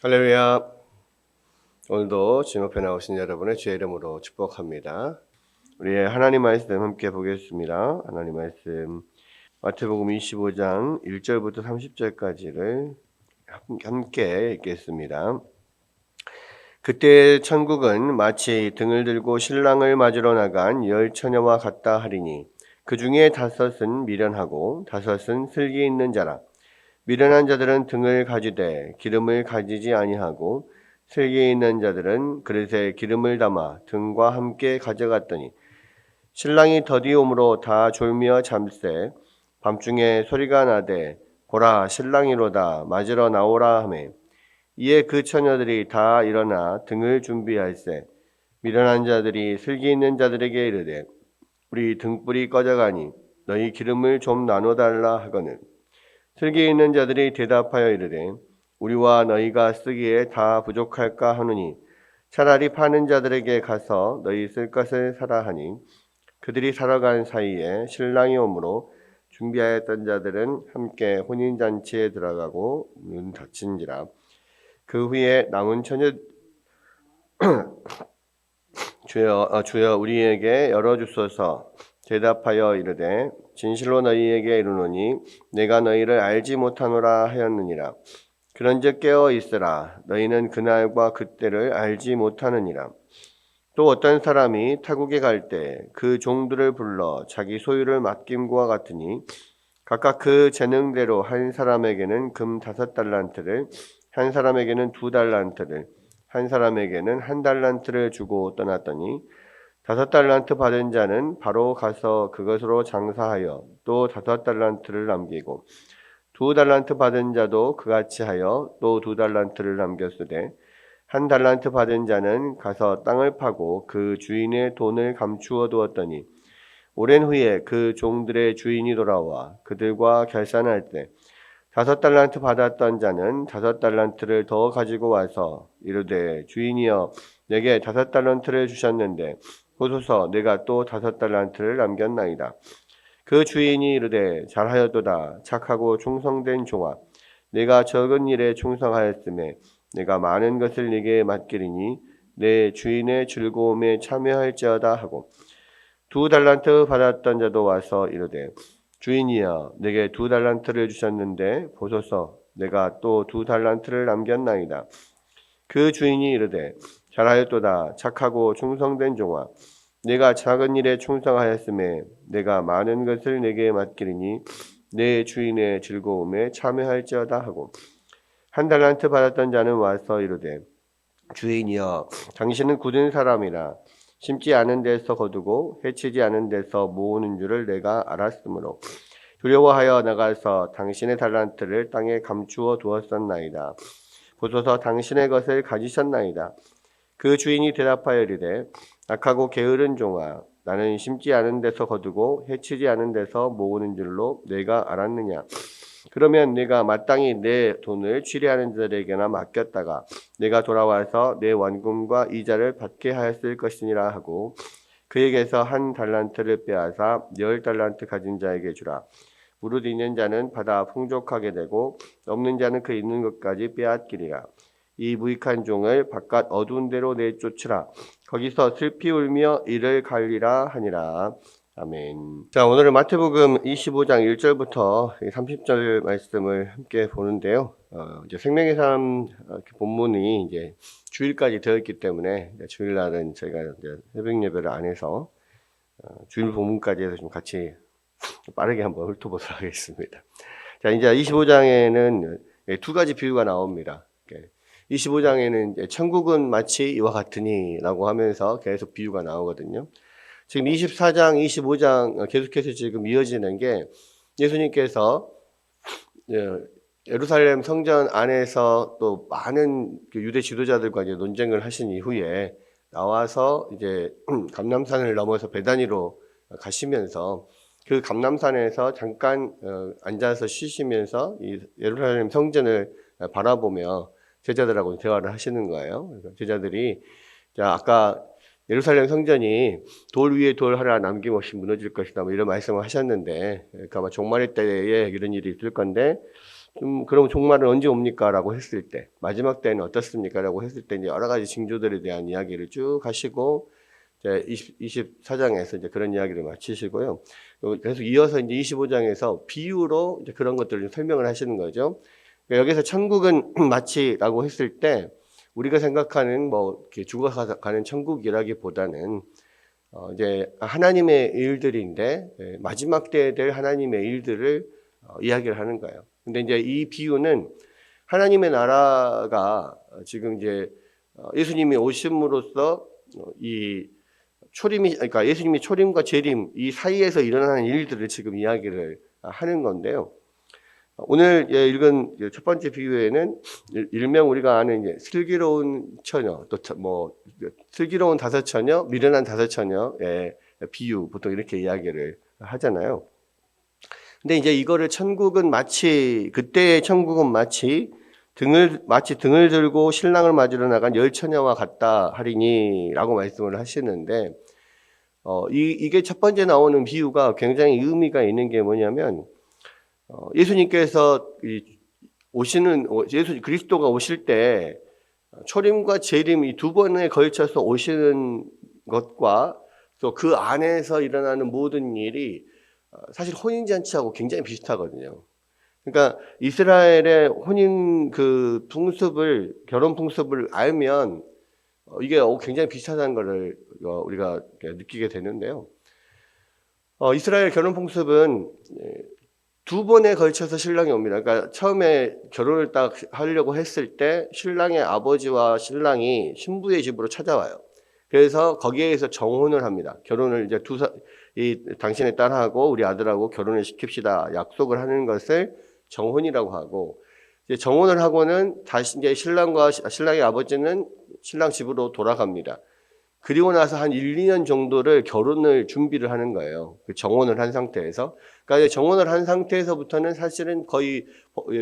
할렐루야. 오늘도 주님 앞에 나오신 여러분의 주의 이름으로 축복합니다. 우리의 하나님 말씀 함께 보겠습니다. 하나님 말씀 마태복음 25장 1절부터 30절까지를 함께 읽겠습니다. 그때 천국은 마치 등을 들고 신랑을 맞으러 나간 열 처녀와 같다 하리니 그 중에 다섯은 미련하고 다섯은 슬기 있는 자라. 미련한 자들은 등을 가지되 기름을 가지지 아니하고 슬기 있는 자들은 그릇에 기름을 담아 등과 함께 가져갔더니 신랑이 더디옴으로 다 졸며 잠새 밤중에 소리가 나되 보라 신랑이로다 맞으러 나오라 하매 이에 그 처녀들이 다 일어나 등을 준비할세 미련한 자들이 슬기 있는 자들에게 이르되 우리 등불이 꺼져가니 너희 기름을 좀 나눠달라 하거늘 슬기 있는 자들이 대답하여 이르되 우리와 너희가 쓰기에 다 부족할까 하노니 차라리 파는 자들에게 가서 너희 쓸 것을 사라 하니 그들이 사러 간 사이에 신랑이 오므로 준비하였던 자들은 함께 혼인잔치에 들어가고 문 닫힌지라. 그 후에 남은 처녀 주여 우리에게 열어주소서. 대답하여 이르되 진실로 너희에게 이르노니 내가 너희를 알지 못하노라 하였느니라. 그런즉 깨어 있으라. 너희는 그날과 그때를 알지 못하느니라. 또 어떤 사람이 타국에 갈 때 그 종들을 불러 자기 소유를 맡김과 같으니 각각 그 재능대로 한 사람에게는 금 5달란트를 한 사람에게는 2달란트를 한 사람에게는 1달란트를 주고 떠났더니 5달란트 받은 자는 바로 가서 그것으로 장사하여 또 5달란트를 남기고 2달란트 받은 자도 그같이 하여 또 2달란트를 남겼으되 1달란트 받은 자는 가서 땅을 파고 그 주인의 돈을 감추어 두었더니 오랜 후에 그 종들의 주인이 돌아와 그들과 결산할 때 5달란트 받았던 자는 5달란트를 더 가지고 와서 이르되 주인이여 내게 5달란트를 주셨는데 보소서 내가 또 5달란트를 남겼나이다. 그 주인이 이르되 잘하였도다 착하고 충성된 종아 내가 적은 일에 충성하였음에 내가 많은 것을 네게 맡기리니 내 주인의 즐거움에 참여할지어다 하고 2달란트 받았던 자도 와서 이르되 주인이여 내게 2달란트를 주셨는데 보소서 내가 또 2달란트를 남겼나이다. 그 주인이 이르되 잘하였도다 착하고 충성된 종아 내가 작은 일에 충성하였음에 내가 많은 것을 내게 맡기리니 내 주인의 즐거움에 참여할지어다 하고 1달란트 받았던 자는 와서 이르되 주인이여 당신은 굳은 사람이라 심지 않은 데서 거두고 해치지 않은 데서 모으는 줄을 내가 알았으므로 두려워하여 나가서 당신의 달란트를 땅에 감추어 두었었나이다. 보소서 당신의 것을 가지셨나이다. 그 주인이 대답하여 이르되 악하고 게으른 종아 나는 심지 않은 데서 거두고 해치지 않은 데서 모으는 줄로 내가 알았느냐. 그러면 내가 마땅히 내 돈을 취리하는 자들에게나 맡겼다가 내가 돌아와서 내 원금과 이자를 받게 하였을 것이니라 하고 그에게서 1달란트를 빼앗아 10달란트 가진 자에게 주라. 무릇 있는 자는 받아 풍족하게 되고 없는 자는 그 있는 것까지 빼앗기리라. 이 무익한 종을 바깥 어두운 데로 내쫓으라. 거기서 슬피 울며 이를 갈리라 하니라. 아멘. 자, 오늘은 마태복음 25장 1절부터 30절 말씀을 함께 보는데요. 이제 생명의 삶 본문이 이제 주일까지 되어 있기 때문에 주일날은 저희가 이제 새벽 예배를 안 해서 주일 본문까지 해서 좀 같이 빠르게 한번 훑어보도록 하겠습니다. 자, 이제 25장에는 두 가지 비유가 나옵니다. 25장에는 천국은 마치 이와 같으니라고 하면서 계속 비유가 나오거든요. 지금 24장, 25장 계속해서 지금 이어지는 게 예수님께서 예루살렘 성전 안에서 또 많은 유대 지도자들과 이제 논쟁을 하신 이후에 나와서 이제 감람산을 넘어서 베다니로 가시면서 그 감람산에서 잠깐 앉아서 쉬시면서 이 예루살렘 성전을 바라보며 제자들하고 대화를 하시는 거예요. 제자들이 자 아까 예루살렘 성전이 돌 위에 돌 하나 남김없이 무너질 것이다 뭐 이런 말씀을 하셨는데 그러니까 아마 종말의 때에 이런 일이 있을 건데 그럼 종말은 언제 옵니까? 라고 했을 때, 마지막 때는 어떻습니까? 라고 했을 때, 이제 여러 가지 징조들에 대한 이야기를 쭉 하시고, 이제 24장에서 이제 그런 이야기를 마치시고요. 그래서 이어서 이제 25장에서 비유로 이제 그런 것들을 설명을 하시는 거죠. 그러니까 여기서 천국은 마치라고 했을 때, 우리가 생각하는 뭐, 이렇게 죽어서 가는 천국이라기보다는, 이제 하나님의 일들인데, 마지막 때에 될 하나님의 일들을 이야기를 하는 거예요. 근데 이제 이 비유는 하나님의 나라가 지금 이제 예수님이 오심으로써 이 그러니까 예수님이 초림과 재림 이 사이에서 일어나는 일들을 지금 이야기를 하는 건데요. 오늘 읽은 첫 번째 비유에는 일명 우리가 아는 이제 슬기로운 처녀, 또 뭐 슬기로운 다섯 처녀, 미련한 다섯 처녀의 비유 보통 이렇게 이야기를 하잖아요. 근데 이제 이거를 그때의 천국은 마치 등을 들고 신랑을 맞으러 나간 열 처녀와 같다 하리니라고 말씀을 하시는데, 이게 첫 번째 나오는 비유가 굉장히 의미가 있는 게 뭐냐면, 예수님께서 예수 그리스도가 오실 때 초림과 재림 이 두 번에 걸쳐서 오시는 것과 또 그 안에서 일어나는 모든 일이 사실 혼인잔치하고 굉장히 비슷하거든요. 그러니까 이스라엘의 결혼 풍습을 알면 이게 굉장히 비슷하다는 것을 우리가 느끼게 되는데요. 이스라엘 결혼 풍습은 두 번에 걸쳐서 신랑이 옵니다. 그러니까 처음에 결혼을 딱 하려고 했을 때 신랑의 아버지와 신랑이 신부의 집으로 찾아와요. 그래서 거기에서 정혼을 합니다. 결혼을 이제 당신의 딸하고 우리 아들하고 결혼을 시킵시다. 약속을 하는 것을 정혼이라고 하고, 이제 정혼을 하고는 다시 이제 신랑의 아버지는 신랑 집으로 돌아갑니다. 그리고 나서 한 1, 2년 정도를 결혼을 준비를 하는 거예요. 그 정혼을 한 상태에서. 그러니까 정혼을 한 상태에서부터는 사실은 거의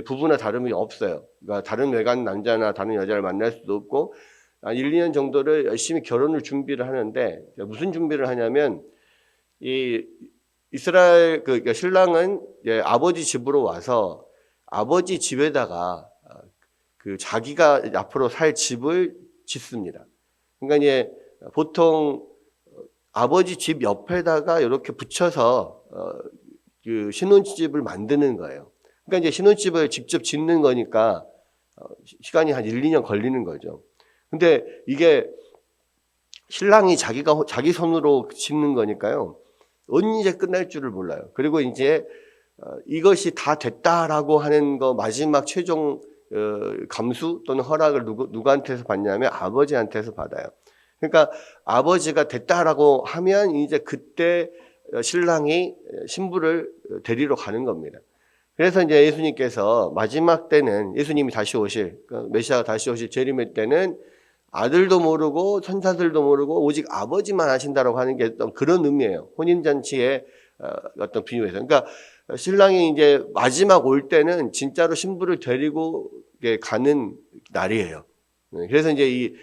부부나 다름이 없어요. 그러니까 다른 외간 남자나 다른 여자를 만날 수도 없고, 한 1, 2년 정도를 열심히 결혼을 준비를 하는데, 무슨 준비를 하냐면, 이 이스라엘 그러니까 신랑은 아버지 집으로 와서 아버지 집에다가 그 자기가 앞으로 살 집을 짓습니다. 그러니까 이제 보통 아버지 집 옆에다가 이렇게 붙여서 그 신혼집을 만드는 거예요. 그러니까 이제 신혼집을 직접 짓는 거니까 시간이 한 1, 2년 걸리는 거죠. 근데 이게 신랑이 자기 손으로 짓는 거니까요. 언제 끝날 줄을 몰라요. 그리고 이제 이것이 다 됐다라고 하는 거 마지막 최종 감수 또는 허락을 누구한테서 받냐면 아버지한테서 받아요. 그러니까 아버지가 됐다라고 하면 이제 그때 신랑이 신부를 데리러 가는 겁니다. 그래서 이제 예수님께서 마지막 때는 예수님이 다시 오실, 메시아가 다시 오실 재림의 때는 아들도 모르고 천사들도 모르고 오직 아버지만 하신다라고 하는 게 어떤 그런 의미예요. 혼인잔치의 어떤 비유에서. 그러니까 신랑이 이제 마지막 올 때는 진짜로 신부를 데리고 가는 날이에요. 그래서 이제 이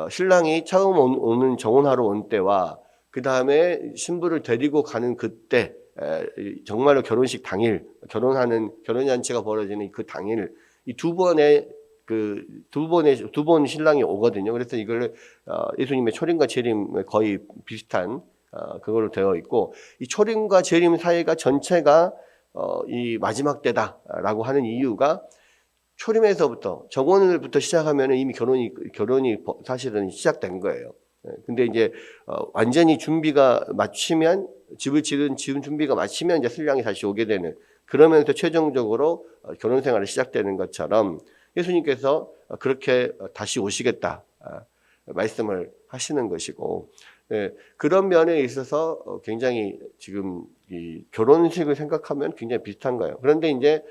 신랑이 처음 오는 정혼하러 온 때와 그 다음에 신부를 데리고 가는 그때 정말로 결혼식 당일 결혼잔치가 벌어지는 그 당일 이 두 번 신랑이 오거든요. 그래서 이걸 예수님의 초림과 재림에 거의 비슷한 그걸로 되어 있고, 이 초림과 재림 사이가 전체가 이 마지막 때다라고 하는 이유가 초림에서부터 정원을부터 시작하면 이미 결혼이 사실은 시작된 거예요. 근데 이제 완전히 준비가 마치면 집을 지은 준비가 마치면 이제 신랑이 다시 오게 되는, 그러면서 최종적으로 결혼 생활이 시작되는 것처럼 예수님께서 그렇게 다시 오시겠다 말씀을 하시는 것이고, 그런 면에 있어서 굉장히 지금 이 결혼식을 생각하면 굉장히 비슷한 거예요. 그런데 이제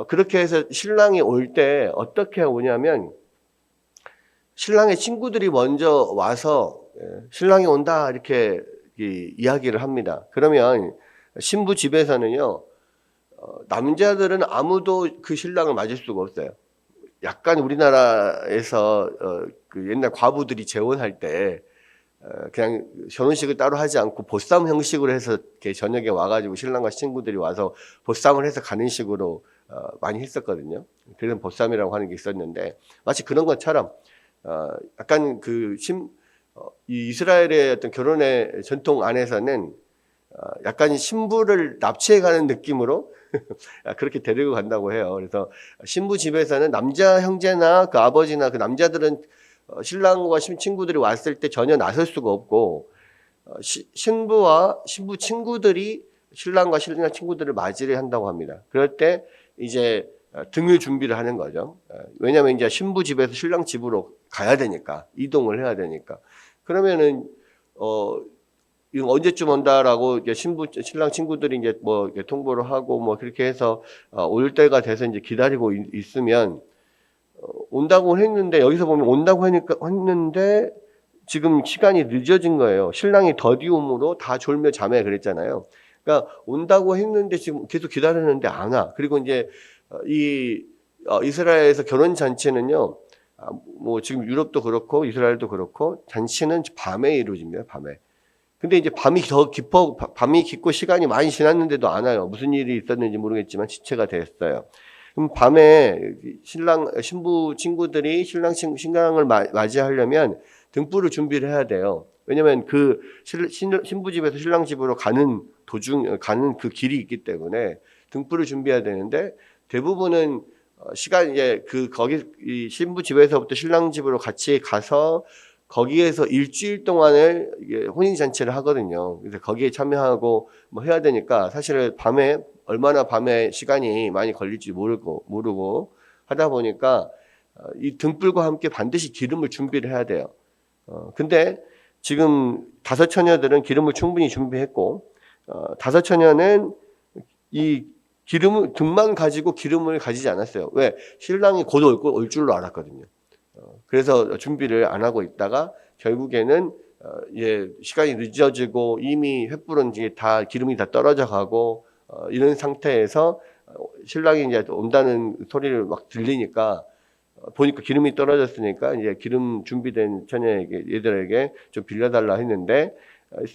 그렇게 해서 신랑이 올 때 어떻게 오냐면 신랑의 친구들이 먼저 와서 신랑이 온다 이렇게 이야기를 합니다. 그러면 신부 집에서는요, 남자들은 아무도 그 신랑을 맞을 수가 없어요. 약간 우리나라에서 그 옛날 과부들이 재혼할 때 그냥 결혼식을 따로 하지 않고 보쌈 형식으로 해서 이렇게 저녁에 와가지고 신랑과 친구들이 와서 보쌈을 해서 가는 식으로 많이 했었거든요. 그래서 보쌈이라고 하는 게 있었는데 마치 그런 것처럼 약간 이 이스라엘의 어떤 결혼의 전통 안에서는 약간 신부를 납치해가는 느낌으로 그렇게 데리고 간다고 해요. 그래서 신부 집에서는 남자 형제나 그 아버지나 그 남자들은 신랑과 친구들이 왔을 때 전혀 나설 수가 없고 신부와 신부 친구들이 신랑과 신랑 친구들을 맞이를 한다고 합니다. 그럴 때 이제 등을 준비를 하는 거죠. 왜냐하면 이제 신부 집에서 신랑 집으로 가야 되니까 이동을 해야 되니까 그러면은 이거 언제쯤 온다라고 이제 신랑 친구들이 이제 뭐 이렇게 통보를 하고 뭐 그렇게 해서 올 때가 돼서 이제 기다리고 있으면 온다고 했는데 여기서 보면 온다고 하니까 했는데 지금 시간이 늦어진 거예요. 신랑이 더디움으로 다 졸며 잠에 그랬잖아요. 그러니까 온다고 했는데 지금 계속 기다렸는데 안 와. 그리고 이제 이스라엘에서 결혼 잔치는요. 뭐 지금 유럽도 그렇고 이스라엘도 그렇고 잔치는 밤에 이루어집니다. 밤에. 근데 이제 밤이 깊고 시간이 많이 지났는데도 안 와요. 무슨 일이 있었는지 모르겠지만 지체가 됐어요. 그럼 밤에 신부 친구들이 신랑을 맞이하려면 등불을 준비를 해야 돼요. 왜냐면 그 신부 집에서 신랑 집으로 가는 그 길이 있기 때문에 등불을 준비해야 되는데 대부분은 이제 이 신부 집에서부터 신랑 집으로 같이 가서 거기에서 일주일 동안을 혼인잔치를 하거든요. 그래서 거기에 참여하고 뭐 해야 되니까 사실 얼마나 밤에 시간이 많이 걸릴지 모르고 하다 보니까 이 등불과 함께 반드시 기름을 준비를 해야 돼요. 근데 지금 5처녀들은 기름을 충분히 준비했고, 5처녀는 이 등만 가지고 기름을 가지지 않았어요. 왜? 신랑이 곧 올 줄로 알았거든요. 그래서 준비를 안 하고 있다가 결국에는 시간이 늦어지고 이미 횃불은 이제 다 기름이 다 떨어져 가고 이런 상태에서 신랑이 이제 온다는 소리를 막 들리니까 보니까 기름이 떨어졌으니까 이제 기름 준비된 얘들에게 좀 빌려달라 했는데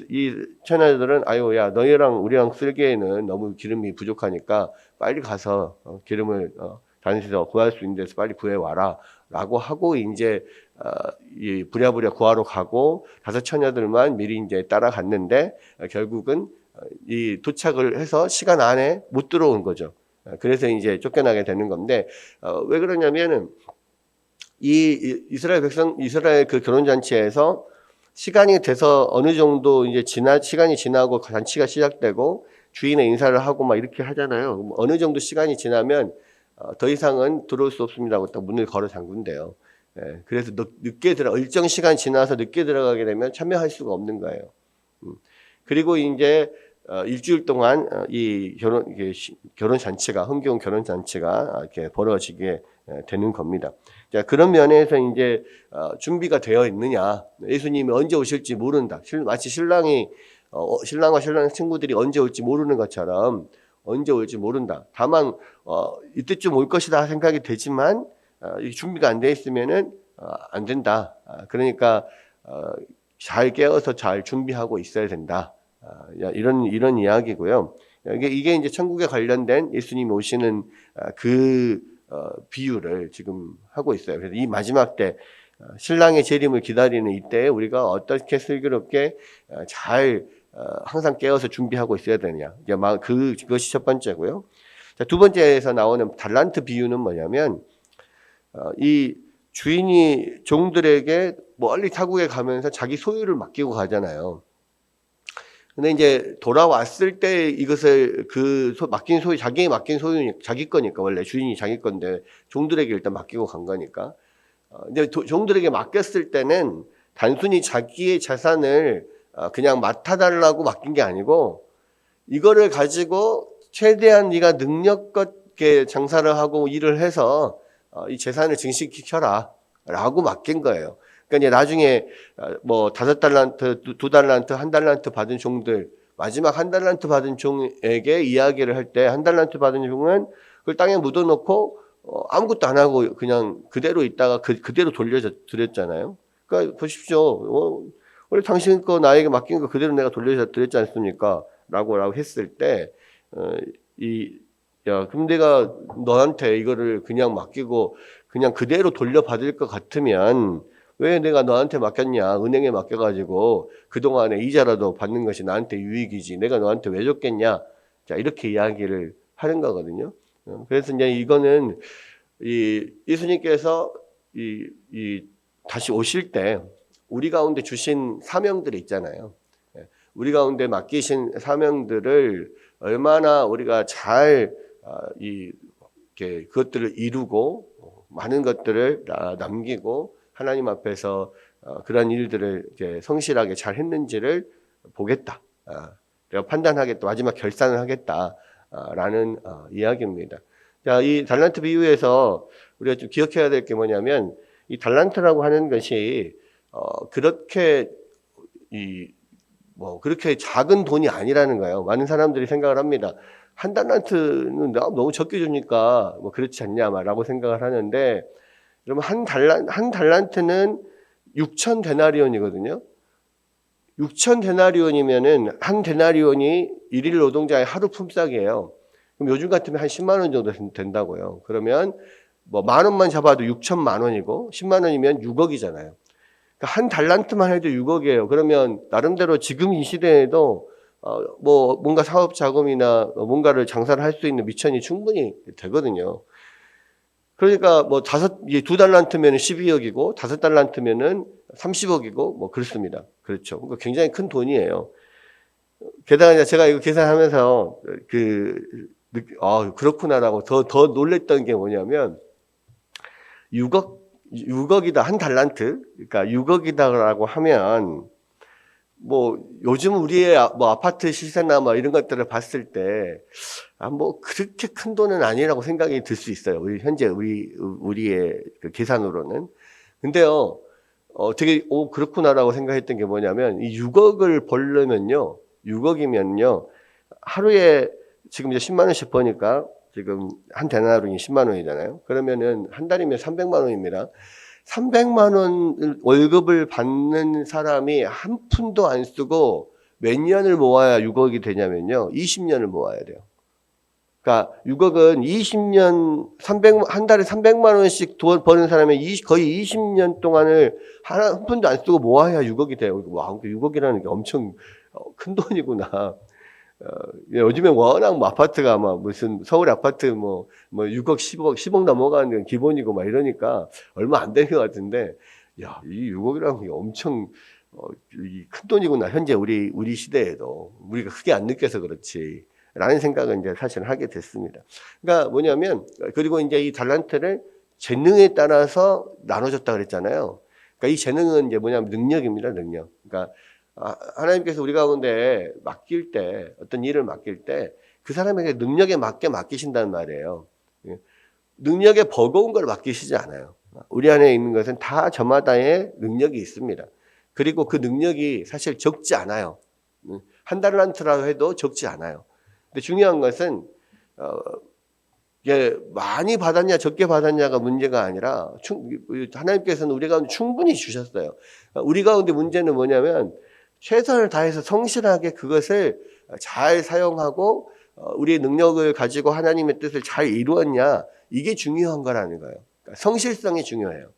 이 처녀들은 아유 야 너희랑 우리랑 쓸기에는 너무 기름이 부족하니까 빨리 가서 기름을 다른 데서 구할 수 있는 데서 빨리 구해 와라 라고 하고 이제 이 부랴부랴 구하러 가고 5처녀들만 미리 이제 따라갔는데 결국은 이 도착을 해서 시간 안에 못 들어온 거죠. 그래서 이제 쫓겨나게 되는 건데 왜 그러냐면은 이스라엘 그 결혼잔치에서 시간이 돼서 어느 정도 이제 시간이 지나고 잔치가 시작되고 주인의 인사를 하고 막 이렇게 하잖아요. 어느 정도 시간이 지나면 더 이상은 들어올 수 없습니다고 딱 문을 걸어 잠근대요. 그래서 일정 시간 지나서 늦게 들어가게 되면 참여할 수가 없는 거예요. 그리고 이제 일주일 동안 이 결혼 잔치가 흥겨운 결혼 잔치가 이렇게 벌어지게 되는 겁니다. 자, 그런 면에서 이제 준비가 되어 있느냐? 예수님이 언제 오실지 모른다. 마치 신랑과 신랑 친구들이 언제 올지 모르는 것처럼 언제 올지 모른다. 다만 이때쯤 올 것이다 생각이 되지만 준비가 안 돼 있으면은 안 된다. 그러니까 잘 깨어서 잘 준비하고 있어야 된다. 이런 이야기고요. 이게 이제 천국에 관련된 예수님이 오시는 비유를 지금 하고 있어요. 그래서 이 마지막 때 신랑의 재림을 기다리는 이때에 우리가 어떻게 슬기롭게 잘 항상 깨어서 준비하고 있어야 되느냐. 그것이 첫 번째고요. 자, 두 번째에서 나오는 달란트 비유는 뭐냐면 이 주인이 종들에게 멀리 타국에 가면서 자기 소유를 맡기고 가잖아요. 근데 이제 돌아왔을 때 이것을 맡긴 소유, 자기에 맡긴 소유니 자기 거니까 원래 주인이 자기 건데 종들에게 일단 맡기고 간 거니까. 근데 종들에게 맡겼을 때는 단순히 자기의 재산을 그냥 맡아달라고 맡긴 게 아니고 이거를 가지고 최대한 네가 능력껏 장사를 하고 일을 해서 이 재산을 증식시켜라 라고 맡긴 거예요. 그러니까 이제 나중에 뭐 5달란트, 2달란트, 1달란트 받은 종들 마지막 1달란트 받은 종에게 이야기를 할 때 1달란트 받은 종은 그걸 땅에 묻어놓고 아무것도 안 하고 그냥 그대로 있다가 그대로 돌려드렸잖아요. 그러니까 보십시오. 원래 당신 거 나에게 맡긴 거 그대로 내가 돌려드렸지 않습니까? 라고 했을 때 야, 그럼 내가 너한테 이거를 그냥 맡기고 그냥 그대로 돌려받을 것 같으면 왜 내가 너한테 맡겼냐? 은행에 맡겨가지고 그동안에 이자라도 받는 것이 나한테 유익이지. 내가 너한테 왜 줬겠냐? 자, 이렇게 이야기를 하는 거거든요. 그래서 이제 이거는 이 예수님께서 다시 오실 때 우리 가운데 주신 사명들이 있잖아요. 우리 가운데 맡기신 사명들을 얼마나 우리가 잘 그것들을 이루고 많은 것들을 남기고 하나님 앞에서 그런 일들을 이제 성실하게 잘 했는지를 보겠다. 내가 판단하겠다. 마지막 결산을 하겠다라는 이야기입니다. 자, 이 달란트 비유에서 우리가 좀 기억해야 될 게 뭐냐면 이 달란트라고 하는 것이 그렇게 그렇게 작은 돈이 아니라는 거예요. 많은 사람들이 생각을 합니다. 한 달란트는 너무 적게 주니까 뭐 그렇지 않냐라고 생각을 하는데, 그러면 한 달란트는 6천 데나리온이거든요. 6천 데나리온이면은 한 데나리온이 일일 노동자의 하루 품삯이에요. 그럼 요즘 같으면 한 10만 원 정도 된다고요. 그러면 뭐 만 원만 잡아도 6천만 원이고 10만 원이면 6억이잖아요. 한 달란트만 해도 6억이에요. 그러면 나름대로 지금 이 시대에도 뭐 뭔가 사업 자금이나 뭔가를 장사를 할 수 있는 미천이 충분히 되거든요. 그러니까 뭐 두 달란트면 12억이고 5달란트면은 30억이고 뭐 그렇습니다. 그렇죠. 그러니까 굉장히 큰 돈이에요. 게다가 제가 이거 계산하면서 그렇구나라고 더 놀랬던 게 뭐냐면 6억이다. 한 달란트. 그러니까 6억이다라고 하면 뭐 요즘 우리의 뭐 아파트 시세나 뭐 이런 것들을 봤을 때 뭐 그렇게 큰 돈은 아니라고 생각이 들 수 있어요. 현재 우리의 그 계산으로는. 근데요. 되게 그렇구나라고 생각했던 게 뭐냐면 이 6억을 벌려면요. 6억이면요. 하루에 지금 이제 10만 원씩 버니까 지금 한 데나리온이 10만 원이잖아요. 그러면은 한 달이면 300만 원입니다. 300만 원 월급을 받는 사람이 한 푼도 안 쓰고 몇 년을 모아야 6억이 되냐면요. 20년을 모아야 돼요. 그러니까 6억은 20년 한 달에 300만 원씩 버는 사람이 거의 20년 동안을 한 푼도 안 쓰고 모아야 6억이 돼요. 와, 6억이라는 게 엄청 큰 돈이구나. 요즘에 워낙 뭐 아파트가 막 무슨 서울 아파트 뭐 6억, 10억 넘어가는 건 기본이고 막 이러니까 얼마 안 되는 것 같은데, 야, 이 6억이라는 게 엄청 큰 돈이구나. 현재 우리 시대에도 우리가 크게 안 느껴서 그렇지. 라는 생각을 이제 사실 하게 됐습니다. 그러니까 뭐냐면, 그리고 이제 이 달란트를 재능에 따라서 나눠줬다 그랬잖아요. 그러니까 이 재능은 이제 뭐냐면 능력입니다, 능력. 그러니까 하나님께서 우리 가운데 맡길 때, 어떤 일을 맡길 때, 그 사람에게 능력에 맞게 맡기신다는 말이에요. 능력에 버거운 걸 맡기시지 않아요. 우리 안에 있는 것은 다 저마다의 능력이 있습니다. 그리고 그 능력이 사실 적지 않아요. 한 달란트라고 해도 적지 않아요. 근데 중요한 것은, 많이 받았냐, 적게 받았냐가 문제가 아니라, 하나님께서는 우리 가운데 충분히 주셨어요. 우리 가운데 문제는 뭐냐면, 최선을 다해서 성실하게 그것을 잘 사용하고 우리의 능력을 가지고 하나님의 뜻을 잘 이루었냐, 이게 중요한 거라는 거예요. 그러니까 성실성이 중요해요.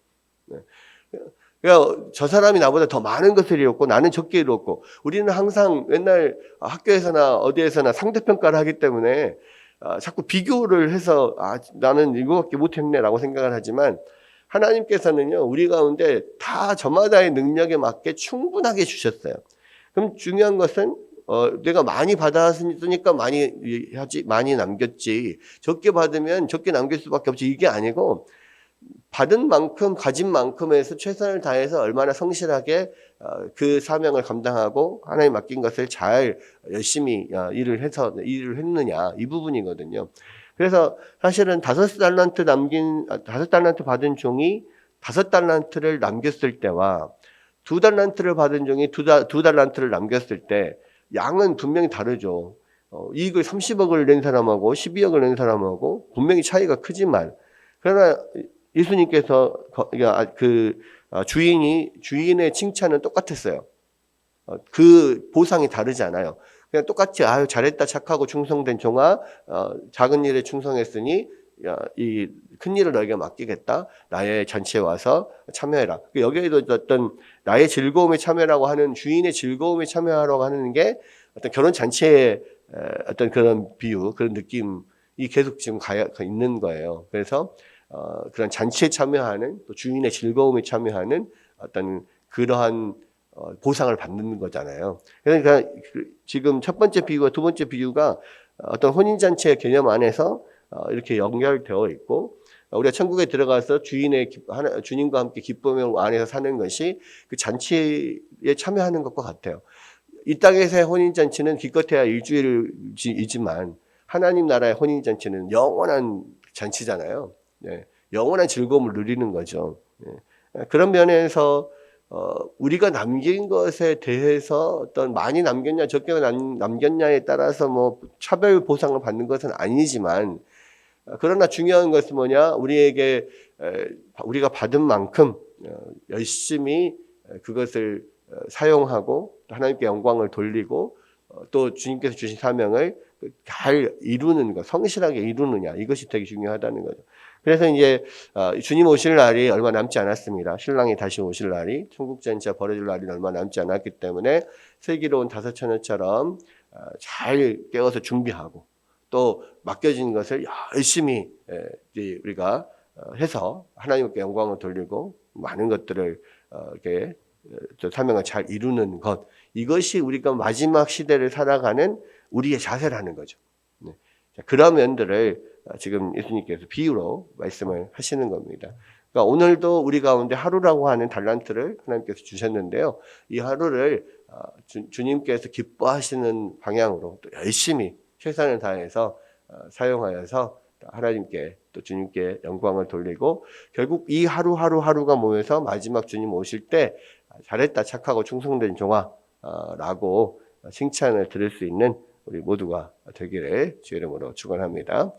그러니까 저 사람이 나보다 더 많은 것을 이뤘고 나는 적게 이뤘고, 우리는 항상 맨날 학교에서나 어디에서나 상대평가를 하기 때문에 자꾸 비교를 해서 나는 이거밖에 못했네 라고 생각을 하지만, 하나님께서는요 우리 가운데 다 저마다의 능력에 맞게 충분하게 주셨어요. 그럼 중요한 것은 내가 많이 받았으니까 많이 하지, 많이 남겼지, 적게 받으면 적게 남길 수밖에 없지, 이게 아니고 받은 만큼 가진 만큼에서 최선을 다해서 얼마나 성실하게 그 사명을 감당하고 하나님 맡긴 것을 잘 열심히 일을 했느냐, 이 부분이거든요. 그래서 사실은 5달란트 받은 종이 5달란트를 남겼을 때와 2달란트를 받은 종이 2달란트를 남겼을 때 양은 분명히 다르죠. 이익을 30억을 낸 사람하고 12억을 낸 사람하고 분명히 차이가 크지만, 그러나 예수님께서 주인의 칭찬은 똑같았어요. 그 보상이 다르지 않아요. 그냥 똑같이 아유 잘했다 착하고 충성된 종아, 작은 일에 충성했으니 이 큰 일을 너에게 맡기겠다. 나의 잔치에 와서 참여해라. 여기에도 어떤 나의 즐거움에 참여라고 하는, 주인의 즐거움에 참여하라고 하는 게 어떤 결혼 잔치의 어떤 그런 비유, 그런 느낌이 계속 지금 있는 거예요. 그래서 그런 잔치에 참여하는, 또 주인의 즐거움에 참여하는 어떤 그러한 보상을 받는 거잖아요. 그러니까 지금 첫 번째 비유와 두 번째 비유가 어떤 혼인잔치의 개념 안에서 이렇게 연결되어 있고, 우리가 천국에 들어가서 주님과 함께 기쁨 안에서 사는 것이 그 잔치에 참여하는 것과 같아요. 이 땅에서의 혼인잔치는 기껏해야 일주일이지만 하나님 나라의 혼인잔치는 영원한 잔치잖아요. 네, 영원한 즐거움을 누리는 거죠. 네. 그런 면에서 우리가 남긴 것에 대해서 어떤 많이 남겼냐 적게 남겼냐에 따라서 뭐 차별 보상을 받는 것은 아니지만, 그러나 중요한 것은 뭐냐, 우리가 받은 만큼 열심히 그것을 사용하고 하나님께 영광을 돌리고 또 주님께서 주신 사명을 잘 이루는 것, 성실하게 이루느냐, 이것이 되게 중요하다는 거죠. 그래서 이제 주님 오실 날이 얼마 남지 않았습니다. 신랑이 다시 오실 날이, 천국 잔치가 벌어질 날이 얼마 남지 않았기 때문에 슬기로운 다섯 처녀처럼 잘 깨워서 준비하고 또 맡겨진 것을 열심히 우리가 해서 하나님께 영광을 돌리고 많은 것들을 이렇게 사명을 잘 이루는 것, 이것이 우리가 마지막 시대를 살아가는 우리의 자세라는 거죠. 네. 그런 면들을 지금 예수님께서 비유로 말씀을 하시는 겁니다. 그러니까 오늘도 우리 가운데 하루라고 하는 달란트를 하나님께서 주셨는데요. 이 하루를 주님께서 기뻐하시는 방향으로 또 열심히 최선을 다해서 사용하여서 하나님께 또 주님께 영광을 돌리고, 결국 이 하루하루가 모여서 마지막 주님 오실 때 잘했다 착하고 충성된 종아 라고 칭찬을 들을 수 있는 우리 모두가 되기를 주의 이름으로 축원합니다.